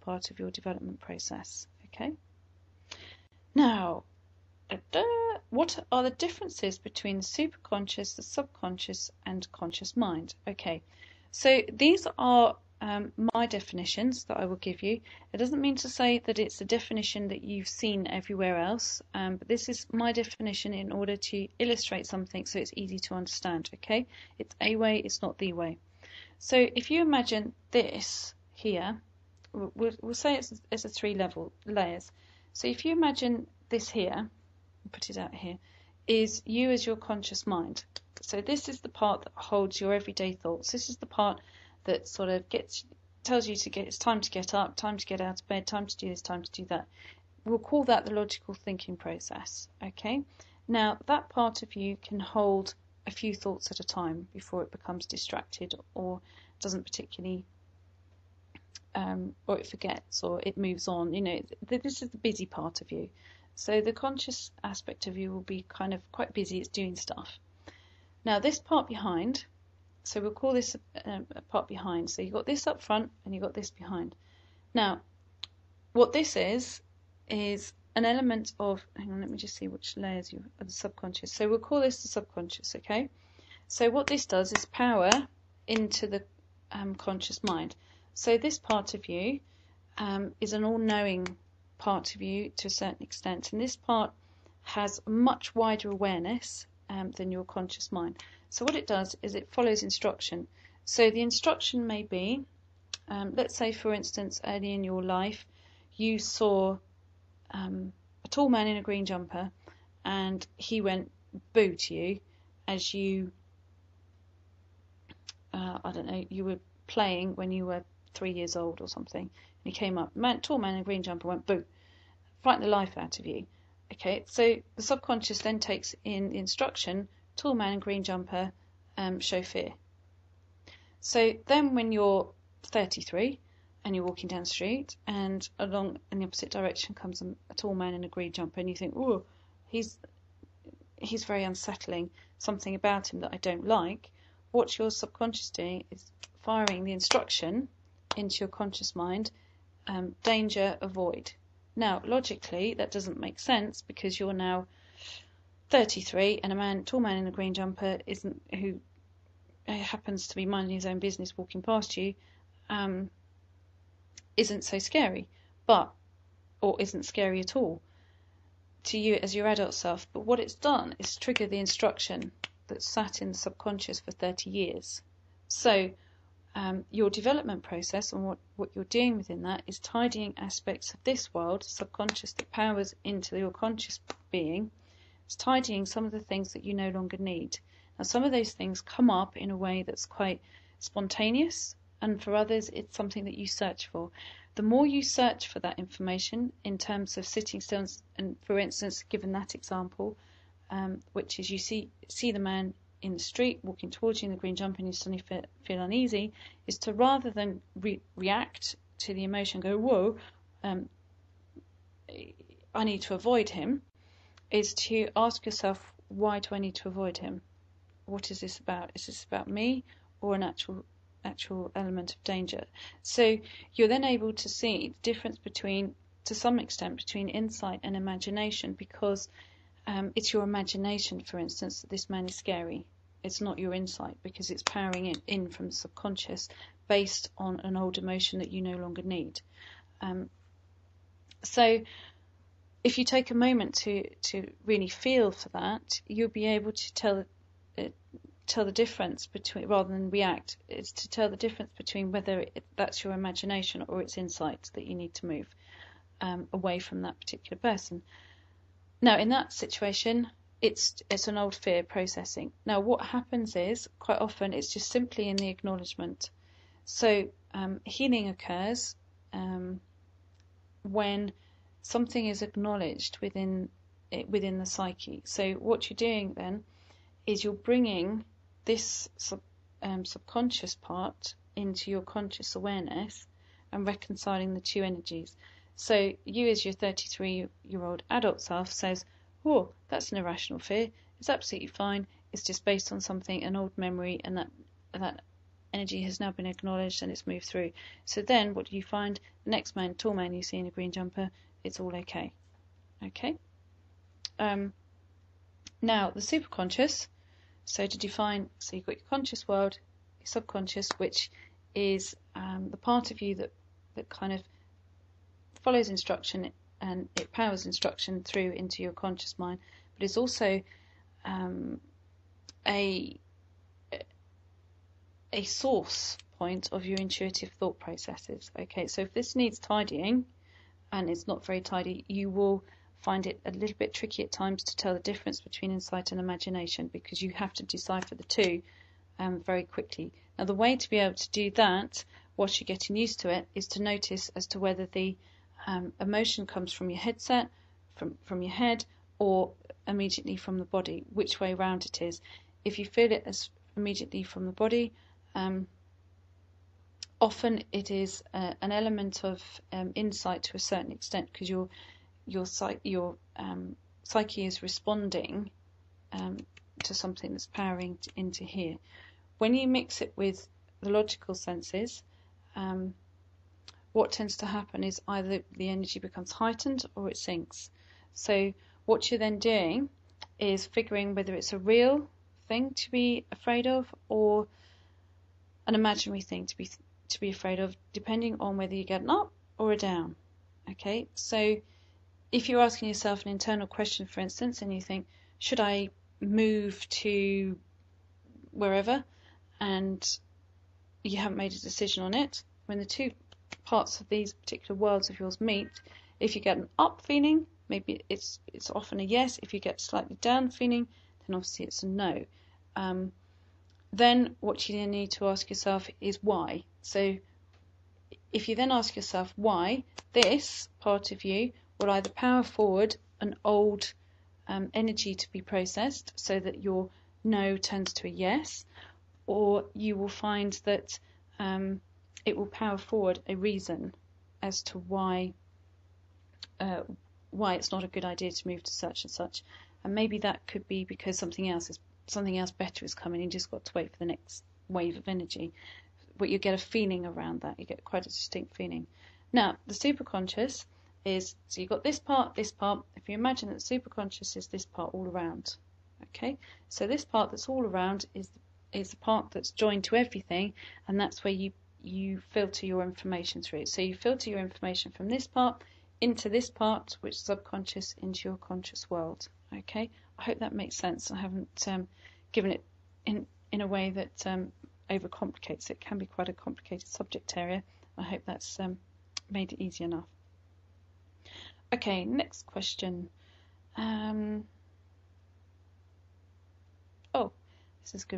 part of your development process. Okay. Now, what are the differences between the superconscious, the subconscious, and conscious mind? Okay, so these are my definitions that I will give you. It doesn't mean to say that it's a definition that you've seen everywhere else, but this is my definition in order to illustrate something so it's easy to understand. Okay, it's a way, it's not the way. So if you imagine this here, we'll say it's a 3 layers. So if you imagine this here, put it out here, is you as your conscious mind. So this is the part that holds your everyday thoughts. This is the part that sort of tells you it's time to get up, time to get out of bed, time to do this, time to do that. We'll call that the logical thinking process. Okay. Now that part of you can hold a few thoughts at a time before it becomes distracted or doesn't particularly, or it forgets or it moves on. You know, this is the busy part of you. So the conscious aspect of you will be kind of quite busy. It's doing stuff. Now this part behind, so we'll call this a part behind. So you've got this up front and you've got this behind. Now, what this is an element of, hang on, let me just see which layers you are the subconscious. So we'll call this the subconscious, okay? So what this does is power into the conscious mind. So this part of you is an all-knowing part of you to a certain extent, and this part has a much wider awareness than your conscious mind. So what it does is it follows instruction. So the instruction may be, let's say for instance, early in your life, you saw a tall man in a green jumper, and he went boo to you as you, I don't know, you were playing when you were 3 years old or something. And he came up, tall man in a green jumper, went boo, frightened the life out of you. Okay, so the subconscious then takes in the instruction, tall man in green jumper, show fear. So then when you're 33 and you're walking down the street and along in the opposite direction comes a tall man in a green jumper and you think, oh, he's very unsettling, something about him that I don't like, what your subconscious doing is firing the instruction into your conscious mind, danger, avoid. Now, logically, that doesn't make sense because you're now 33 and a tall man in a green jumper who happens to be minding his own business walking past you, isn't so scary, or isn't scary at all to you as your adult self. But what it's done is trigger the instruction that sat in the subconscious for 30 years. So your development process and what you're doing within that is tidying aspects of this world, subconscious, that powers into your conscious being. It's tidying some of the things that you no longer need. Now, some of those things come up in a way that's quite spontaneous, and for others, it's something that you search for. The more you search for that information in terms of sitting still, and for instance, given that example, which is you see the man in the street walking towards you in the green jumper and you suddenly feel uneasy, is to rather than react to the emotion, go, whoa, I need to avoid him, is to ask yourself, why do I need to avoid him? What is this about? Is this about me or an actual element of danger? So you're then able to see the difference to some extent, between insight and imagination, because it's your imagination, for instance, that this man is scary. It's not your insight, because it's powering it in from the subconscious based on an old emotion that you no longer need. So if you take a moment to really feel for that, you'll be able to tell the difference between, rather than react, it's to tell the difference between whether that's your imagination or it's insight that you need to move away from that particular person. Now, in that situation, it's an old fear processing. Now, what happens is, quite often, it's just simply in the acknowledgement. So healing occurs when something is acknowledged within the psyche. So what you're doing then is you're bringing this subconscious part into your conscious awareness and reconciling the two energies. So you, as your 33-year-old adult self, says, oh, that's an irrational fear. It's absolutely fine. It's just based on something, an old memory, and that energy has now been acknowledged and it's moved through. So then what do you find? The next man, tall man you see in a green jumper, it's all okay. Okay? Now, the superconscious, so to define, so you've got your conscious world, your subconscious, which is the part of you that kind of follows instruction and it powers instruction through into your conscious mind, but it's also a source point of your intuitive thought processes. Okay, so if this needs tidying and it's not very tidy, you will find it a little bit tricky at times to tell the difference between insight and imagination, because you have to decipher the two very quickly. Now, the way to be able to do that, whilst you're getting used to it, is to notice as to whether the emotion comes from your headset, from your head, or immediately from the body, which way round it is. If you feel it as immediately from the body, often it is an element of insight to a certain extent, because your psyche is responding to something that's powering into here. When you mix it with the logical senses, what tends to happen is either the energy becomes heightened or it sinks. So what you're then doing is figuring whether it's a real thing to be afraid of or an imaginary thing to be afraid of, depending on whether you get an up or a down. Okay, so if you're asking yourself an internal question, for instance, and you think, should I move to wherever, and you haven't made a decision on it, when the two parts of these particular worlds of yours meet, if you get an up feeling, maybe it's often a yes. If you get a slightly down feeling, then obviously it's a no. Then what you then need to ask yourself is why. So if you then ask yourself why, this part of you will either power forward an old energy to be processed so that your no turns to a yes, or you will find that it will power forward a reason as to why it's not a good idea to move to such and such. And maybe that could be because something else better is coming. You just got to wait for the next wave of energy. But you get a feeling around that. You get quite a distinct feeling. Now, the superconscious is, so you've got this part, this part. If you imagine that the superconscious is this part all around. Okay? So this part that's all around is the part that's joined to everything, and that's where you filter your information through. So you filter your information from this part into this part, which is subconscious, into your conscious world. Okay? I hope that makes sense. I haven't given it in a way that overcomplicates it. It can be quite a complicated subject area. I hope that's made it easy enough. Okay, next question. Oh, this is good.